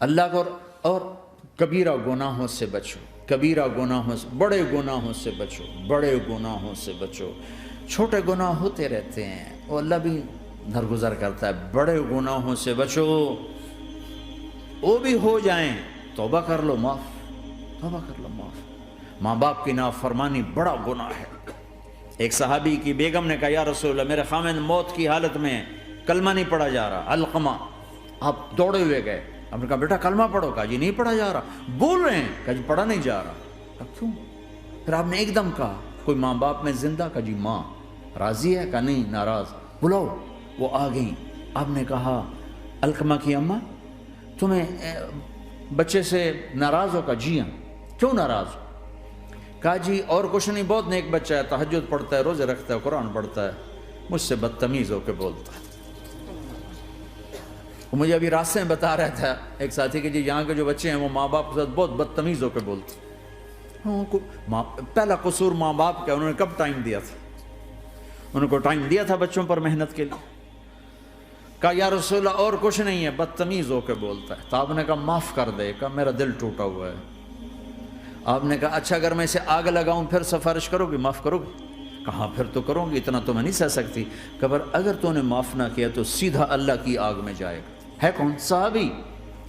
اللہ کو اور کبیرہ گناہوں سے بچو، کبیرہ گناہوں سے، بڑے گناہوں سے بچو، بڑے گناہوں سے بچو۔ چھوٹے گناہ ہوتے رہتے ہیں اور اللہ بھی درگزر کرتا ہے، بڑے گناہوں سے بچو، وہ بھی ہو جائیں توبہ کر لو معاف، توبہ کر لو معاف۔ ماں باپ کی نافرمانی بڑا گناہ ہے۔ ایک صحابی کی بیگم نے کہا یا رسول اللہ میرے خامند موت کی حالت میں کلمہ نہیں پڑھا جا رہا، علقمہ۔ آپ دوڑے ہوئے گئے، آپ نے کہا بیٹا کلمہ پڑھو، کہا جی نہیں پڑھا جا رہا، بول رہے ہیں، کہا جی پڑھا نہیں جا رہا، کہا کیوں؟ پھر آپ نے ایک دم کہا کوئی ماں باپ میں زندہ؟ کہا جی ماں۔ راضی ہے؟ کہا نہیں ناراض۔ بلاؤ، وہ آ گئیں۔ آپ نے کہا علقمہ کی اماں تمہیں بچے سے ناراض ہو؟ کہا جی ہاں۔ کیوں ناراض ہو؟ کہا جی اور کچھ نہیں، بہت نیک بچہ ہے، تہجد پڑھتا ہے، روزے رکھتا ہے، قرآن پڑھتا ہے، مجھ سے بدتمیز ہو کے بولتا ہے۔ وہ مجھے ابھی راستے میں بتا رہا تھا ایک ساتھی کہ جی یہاں کے جو بچے ہیں وہ ماں باپ کے ساتھ بہت بدتمیز ہو کے بولتے ہیں۔ پہلا قصور ماں باپ کا، انہوں نے کب ٹائم دیا تھا؟ انہوں کو ٹائم دیا تھا بچوں پر محنت کے لیے؟ کہا یا رسول اللہ اور کچھ نہیں ہے، بدتمیز ہو کے بولتا ہے۔ تو آپ نے کہا معاف کر دے، کہا میرا دل ٹوٹا ہوا ہے۔ آپ نے کہا اچھا اگر میں اسے آگ لگاؤں پھر سفارش کرو گی، معاف کرو گی؟ کہا پھر تو کروں گی، اتنا تو میں نہیں سہ سکتی۔ کہ اگر تو نے معاف نہ کیا تو سیدھا اللہ کی آگ میں جائے گا۔ ہے کون؟ صحابی۔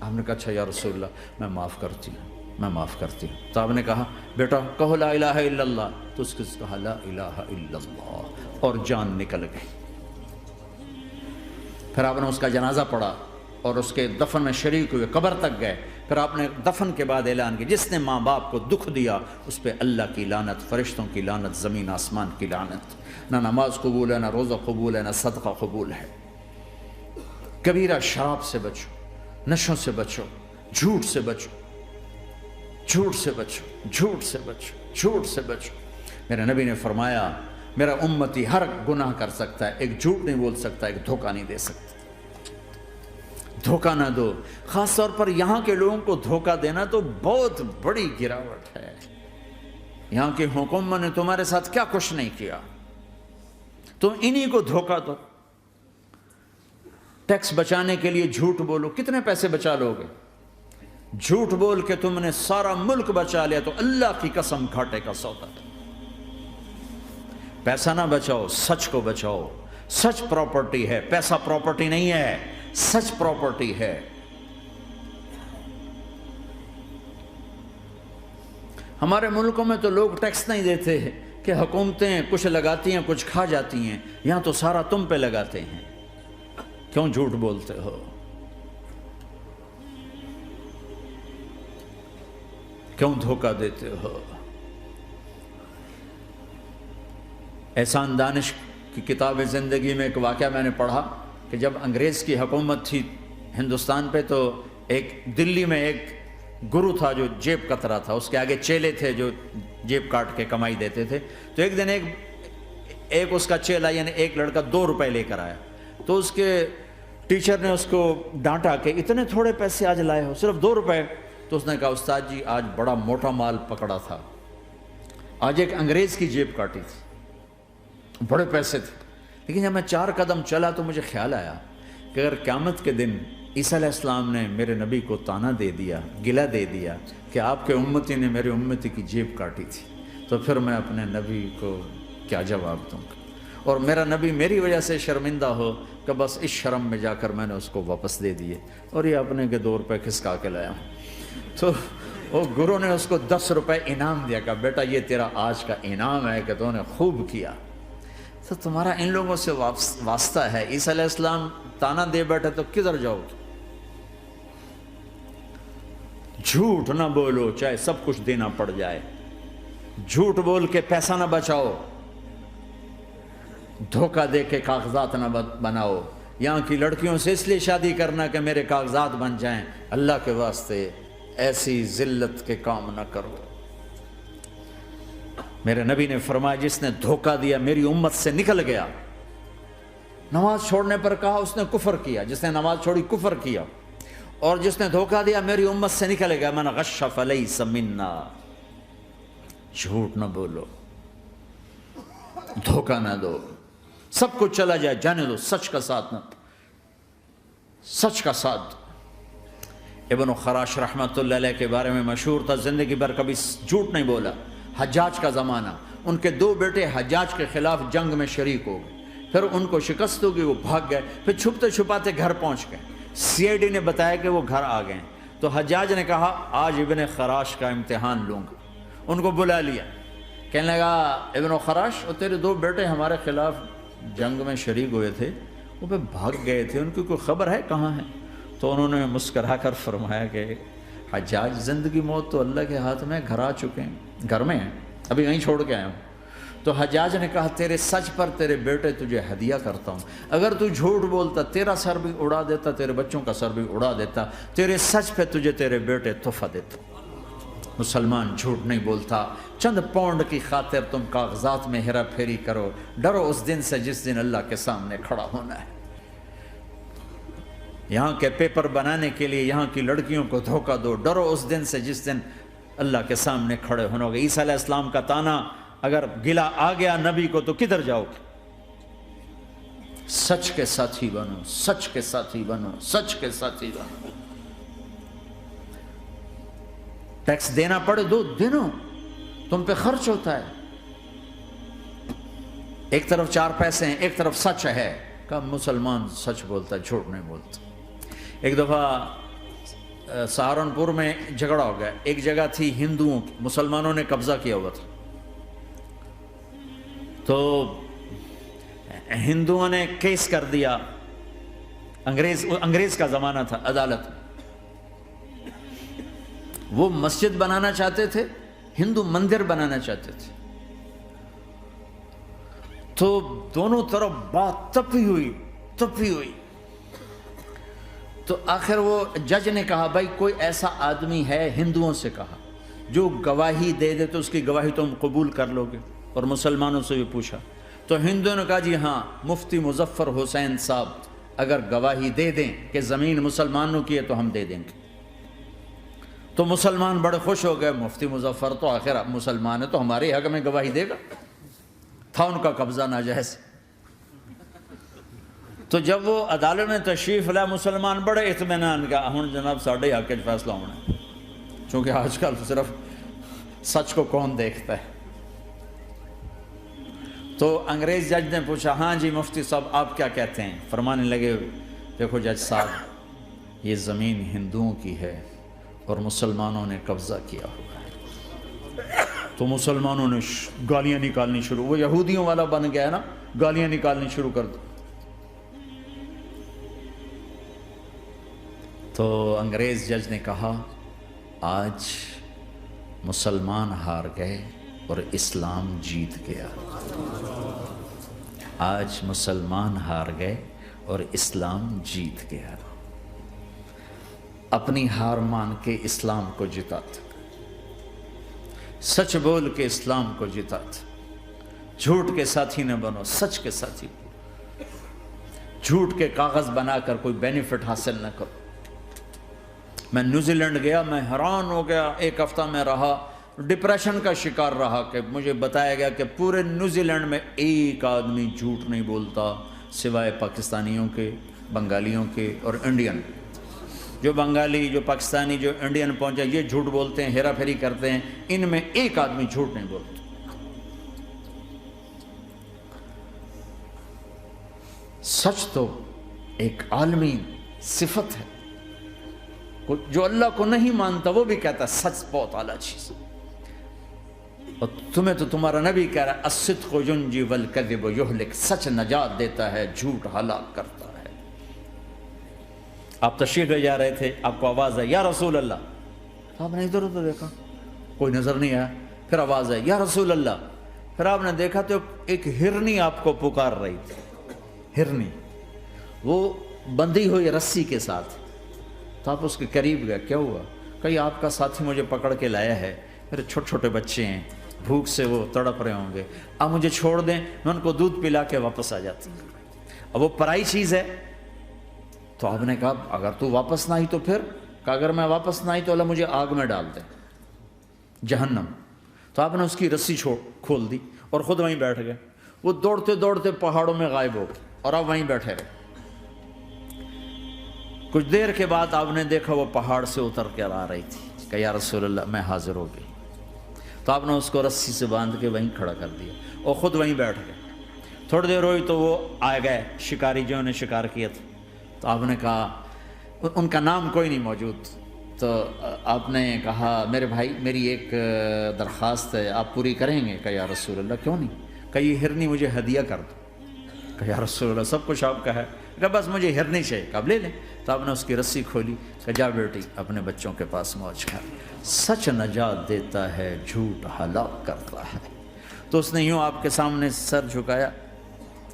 آپ نے کہا اچھا یا رسول اللہ میں معاف کرتی ہوں، میں معاف کرتی ہوں۔ تو آپ نے کہا بیٹا کہو لا الہ الا اللہ، تو اس کے کہا لا الہ الا اللہ اور جان نکل گئی۔ پھر آپ نے اس کا جنازہ پڑھا اور اس کے دفن میں شریک ہوئے، قبر تک گئے۔ پھر آپ نے دفن کے بعد اعلان کیا جس نے ماں باپ کو دکھ دیا اس پہ اللہ کی لعنت، فرشتوں کی لعنت، زمین آسمان کی لعنت۔ نہ نماز قبول ہے، نہ روزہ قبول ہے، نہ صدقہ قبول ہے۔ کبیرہ شراب سے بچو، نشوں سے بچو، جھوٹ سے بچو، جھوٹ سے بچو، جھوٹ سے بچو، جھوٹ سے بچو۔ میرے نبی نے فرمایا میرا امتی ہر گناہ کر سکتا ہے، ایک جھوٹ نہیں بول سکتا، ایک دھوکہ نہیں دے سکتا۔ دھوکہ نہ دو، خاص طور پر یہاں کے لوگوں کو دھوکہ دینا تو بہت بڑی گراوٹ ہے۔ یہاں کی حکومت نے تمہارے ساتھ کیا کچھ نہیں کیا، تم انہی کو دھوکہ دو۔ ٹیکس بچانے کے لیے جھوٹ بولو، کتنے پیسے بچا لو گے؟ جھوٹ بول کے تم نے سارا ملک بچا لیا تو اللہ کی قسم گھاٹے کا سودا۔ پیسہ نہ بچاؤ، سچ کو بچاؤ۔ سچ پراپرٹی ہے، پیسہ پراپرٹی نہیں ہے، سچ پراپرٹی ہے۔ ہمارے ملکوں میں تو لوگ ٹیکس نہیں دیتے کہ حکومتیں کچھ لگاتی ہیں کچھ کھا جاتی ہیں، یہاں تو سارا تم پہ لگاتے ہیں۔ کیوں جھوٹ بولتے ہو؟ کیوں دھوکہ دیتے ہو؟ احسان دانش کی کتاب زندگی میں ایک واقعہ میں نے پڑھا کہ جب انگریز کی حکومت تھی ہندوستان پہ تو ایک دلی میں ایک گرو تھا جو جیب کترا تھا، اس کے آگے چیلے تھے جو جیب کاٹ کے کمائی دیتے تھے۔ تو ایک دن ایک اس کا چیلا یعنی ایک لڑکا 2 روپے لے کر آیا، تو اس کے ٹیچر نے اس کو ڈانٹا کہ اتنے تھوڑے پیسے آج لائے ہو، صرف 2 روپے۔ تو اس نے کہا استاد جی آج بڑا موٹا مال پکڑا تھا، آج ایک انگریز کی جیب کاٹی تھی، بڑے پیسے تھے۔ لیکن جب میں 4 قدم چلا تو مجھے خیال آیا کہ اگر قیامت کے دن عیسیٰ علیہ السلام نے میرے نبی کو تانا دے دیا، گلہ دے دیا کہ آپ کے امتی نے میرے امتی کی جیب کاٹی تھی، تو پھر میں اپنے نبی کو کیا جواب دوں گا؟ اور میرا نبی میری وجہ سے شرمندہ ہو کہ بس اس شرم میں جا کر میں نے اس کو واپس دے دیے اور یہ اپنے کے 2 روپے کھسکا کے لایا ہوں۔ تو وہ گرو نے اس کو 10 روپے انعام دیا کہ بیٹا یہ تیرا آج کا انعام ہے کہ تو نے خوب کیا۔ تو تمہارا ان لوگوں سے واسطہ ہے، عیسیٰ علیہ السلام تانا دے بیٹھے تو کدھر جاؤ؟ جھوٹ نہ بولو چاہے سب کچھ دینا پڑ جائے، جھوٹ بول کے پیسہ نہ بچاؤ، دھوکہ دے کے کاغذات نہ بناؤ۔ یہاں کی لڑکیوں سے اس لیے شادی کرنا کہ میرے کاغذات بن جائیں، اللہ کے واسطے ایسی ذلت کے کام نہ کرو۔ میرے نبی نے فرمایا جس نے دھوکہ دیا میری امت سے نکل گیا۔ نماز چھوڑنے پر کہا اس نے کفر کیا، جس نے نماز چھوڑی کفر کیا، اور جس نے دھوکہ دیا میری امت سے نکل گیا۔ من غش فلیس منا، جھوٹ نہ بولو، دھوکہ نہ دو، سب کچھ چلا جائے جانے دو، سچ کا ساتھ نہ، سچ کا ساتھ۔ ابن خراش رحمۃ اللہ علیہ کے بارے میں مشہور تھا، زندگی بھر کبھی جھوٹ نہیں بولا۔ حجاج کا زمانہ، ان کے 2 بیٹے حجاج کے خلاف جنگ میں شریک ہو گئے، پھر ان کو شکست ہوگی، وہ بھاگ گئے، پھر چھپتے چھپاتے گھر پہنچ گئے۔ سی آئی ڈی نے بتایا کہ وہ گھر آ گئے، تو حجاج نے کہا آج ابن خراش کا امتحان لوں گا۔ ان کو بلا لیا، کہنے لگا ابن خراش، وہ تیرے 2 بیٹے ہمارے خلاف جنگ میں شریک ہوئے تھے، وہ پہ بھاگ گئے تھے، ان کی کوئی خبر ہے کہاں ہے؟ تو انہوں نے مسکرا کر فرمایا کہ حجاج، زندگی موت تو اللہ کے ہاتھ میں، گھر آ چکے ہیں، گھر میں ہیں، ابھی یہیں چھوڑ کے آیا ہوں۔ تو حجاج نے کہا تیرے سچ پر تیرے بیٹے تجھے ہدیہ کرتا ہوں، اگر تو جھوٹ بولتا تیرا سر بھی اڑا دیتا، تیرے بچوں کا سر بھی اڑا دیتا، تیرے سچ پہ تجھے تیرے بیٹے تحفہ دیتا۔ مسلمان جھوٹ نہیں بولتا۔ چند پاؤنڈ کی خاطر تم کاغذات میں ہیرا پھیری کرو، ڈرو اس دن سے جس دن اللہ کے سامنے کھڑا ہونا ہے۔ یہاں کے پیپر بنانے کے لیے یہاں کی لڑکیوں کو دھوکہ دو، ڈرو اس دن سے جس دن اللہ کے سامنے کھڑے ہونا ہوگا۔ عیسیٰ علیہ السلام کا تانا اگر گلا آ گیا نبی کو تو کدھر جاؤ گے؟ سچ کے ساتھی بنو، سچ کے ساتھی بنو، سچ کے ساتھی بنو۔ ٹیکس دینا پڑے دو، دینو، تم پہ خرچ ہوتا ہے۔ ایک طرف 4 پیسے ہیں، ایک طرف سچ ہے، کہ مسلمان سچ بولتا ہے، جھوٹ نہیں بولتا۔ ایک دفعہ سہارنپور میں جھگڑا ہو گیا، ایک جگہ تھی ہندوؤں کی، مسلمانوں نے قبضہ کیا ہوا تھا، تو ہندوؤں نے کیس کر دیا، انگریز کا زمانہ تھا، عدالت میں۔ وہ مسجد بنانا چاہتے تھے، ہندو مندر بنانا چاہتے تھے، تو دونوں طرف بات تپی ہوئی۔ تو آخر وہ جج نے کہا بھائی کوئی ایسا آدمی ہے، ہندوؤں سے کہا، جو گواہی دے دے تو اس کی گواہی تم قبول کر لو گے؟ اور مسلمانوں سے بھی پوچھا، تو ہندوؤں نے کہا جی ہاں، مفتی مظفر حسین صاحب اگر گواہی دے دیں کہ زمین مسلمانوں کی ہے تو ہم دے دیں گے۔ تو مسلمان بڑے خوش ہو گئے، مفتی مظفر تو آخر مسلمان ہے تو ہمارے حق میں گواہی دے گا، تھا ان کا قبضہ ناجائز۔ تو جب وہ عدالت میں تشریف لائے، مسلمان بڑے اطمینان کا، ہن جناب ساڈے حق وچ فیصلہ ہونا ہے، چونکہ آج کل صرف سچ کو کون دیکھتا ہے۔ تو انگریز جج نے پوچھا ہاں جی مفتی صاحب آپ کیا کہتے ہیں؟ فرمانے لگے دیکھو جج صاحب، یہ زمین ہندوؤں کی ہے اور مسلمانوں نے قبضہ کیا ہوا ہے۔ تو مسلمانوں نے گالیاں نکالنی شروع، وہ یہودیوں والا بن گیا نا، گالیاں نکالنی شروع کر دی۔ تو انگریز جج نے کہا آج مسلمان ہار گئے اور اسلام جیت گیا۔ آج مسلمان ہار گئے اور اسلام جیت گیا۔ اپنی ہار مان کے اسلام کو جتاتا، سچ بول کے اسلام کو جتاتا۔ جھوٹ کے ساتھی نہ بنو، سچ کے ساتھی۔ جھوٹ کے کاغذ بنا کر کوئی بینیفٹ حاصل نہ کرو۔ میں نیوزی لینڈ گیا، میں حیران ہو گیا، 1 ہفتہ میں رہا، ڈپریشن کا شکار رہا کہ مجھے بتایا گیا کہ پورے نیوزی لینڈ میں ایک آدمی جھوٹ نہیں بولتا سوائے پاکستانیوں کے، بنگالیوں کے اور انڈین۔ جو بنگالی، جو پاکستانی، جو انڈین پہنچے یہ جھوٹ بولتے ہیں، ہیرا پھیری کرتے ہیں، ان میں ایک آدمی جھوٹ نہیں بولتا۔ سچ تو ایک عالمی صفت ہے، جو اللہ کو نہیں مانتا وہ بھی کہتا ہے سچ بہت اعلیٰ چیز ہے۔ اور تمہیں تو تمہارا نبی کہہ رہا ہے الصدق ینجی والکذب یہلک، سچ نجات دیتا ہے، جھوٹ ہلاک کرتا ہے۔ آپ تشریف لے جا رہے تھے، آپ کو آواز آئی یا رسول اللہ، آپ نے ادھر ادھر دیکھا، کوئی نظر نہیں آیا، پھر آواز آئی یا رسول اللہ، پھر آپ نے دیکھا تو ایک ہرنی آپ کو پکار رہی تھی۔ ہرنی وہ بندھی ہوئی رسی کے ساتھ، تو آپ اس کے قریب گئے، کیا ہوا؟ کہ آپ کا ساتھی مجھے پکڑ کے لایا ہے، میرے چھوٹے چھوٹے بچے ہیں، بھوک سے وہ تڑپ رہے ہوں گے، آپ مجھے چھوڑ دیں، میں ان کو دودھ پلا کے واپس آ جاتا ہوں۔ اب وہ پرائی چیز ہے، تو آپ نے کہا اگر تو واپس نہ آئی تو پھر، کہ اگر میں واپس نہ آئی تو اللہ مجھے آگ میں ڈال دے، جہنم۔ تو آپ نے اس کی رسی کھول دی اور خود وہیں بیٹھ گئے۔ وہ دوڑتے دوڑتے پہاڑوں میں غائب ہو گئے اور آپ وہیں بیٹھے رہے۔ کچھ دیر کے بعد آپ نے دیکھا وہ پہاڑ سے اتر کر آ رہی تھی کہ یا رسول اللہ میں حاضر ہو گئی. تو آپ نے اس کو رسی سے باندھ کے وہیں کھڑا کر دیا اور خود وہیں بیٹھ گئے. تھوڑی دیر ہوئی تو وہ آ گئے شکاری جو نے شکار کیا تھا. تو آپ نے کہا, ان کا نام کوئی نہیں موجود, تو آپ نے کہا میرے بھائی میری ایک درخواست ہے, آپ پوری کریں گے؟ کہ یا رسول اللہ کیوں نہیں؟ کہ یہ ہرنی مجھے ہدیہ کر دو. کہ یا رسول اللہ سب کچھ آپ کا ہے. کہ بس مجھے ہرنی چاہیے. کہ آپ لے لیں. تو آپ نے اس کی رسی کھولی کہ جا بیٹی اپنے بچوں کے پاس موج کر. سچ نجات دیتا ہے, جھوٹ ہلاک کرتا ہے. تو اس نے یوں آپ کے سامنے سر جھکایا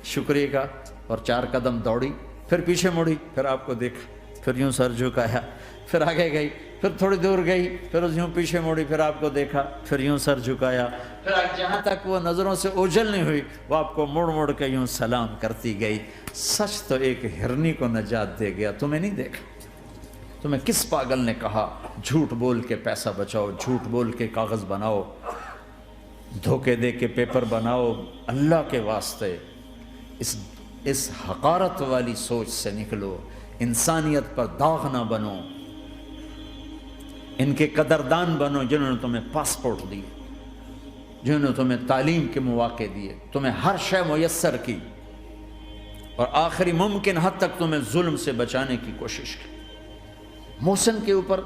شکریہ کا اور 4 قدم دوڑی, پھر پیچھے مڑی, پھر آپ کو دیکھا, پھر یوں سر جھکایا, پھر آگے گئی, پھر تھوڑی دور گئی, پھر اس یوں پیچھے مڑی, پھر آپ کو دیکھا, پھر یوں سر جھکایا, پھر جہاں تک وہ نظروں سے اوجھل نہیں ہوئی وہ آپ کو مڑ مڑ کے یوں سلام کرتی گئی. سچ تو ایک ہرنی کو نجات دے گیا, تمہیں نہیں دیکھا. تمہیں کس پاگل نے کہا جھوٹ بول کے پیسہ بچاؤ, جھوٹ بول کے کاغذ بناؤ, دھوکے دے کے پیپر بناؤ؟ اللہ کے واسطے اس حقارت والی سوچ سے نکلو, انسانیت پر داغ نہ بنو, ان کے قدردان بنو جنہوں نے تمہیں پاسپورٹ دیے, جنہوں نے تمہیں تعلیم کے مواقع دیے, تمہیں ہر شے میسر کی, اور آخری ممکن حد تک تمہیں ظلم سے بچانے کی کوشش کی. محسن کے اوپر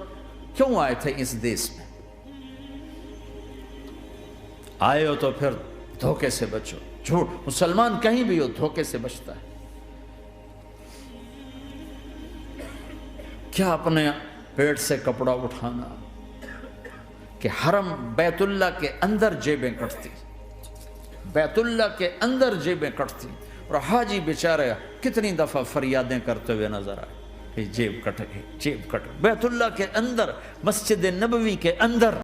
کیوں آئے تھے اس دیس میں؟ آئے ہو تو پھر دھوکے سے بچو. جھوٹ, مسلمان کہیں بھی ہو دھوکے سے بچتا ہے. کیا اپنے پیٹ سے کپڑا اٹھانا کہ حرم بیت اللہ کے اندر جیبیں کٹتی, بیت اللہ کے اندر جیبیں کٹتی, اور حاجی بیچارے کتنی دفعہ فریادیں کرتے ہوئے نظر آئے کہ جیب کٹ گئی, جیب کٹ گئی. بیت اللہ کے اندر, مسجد نبوی کے اندر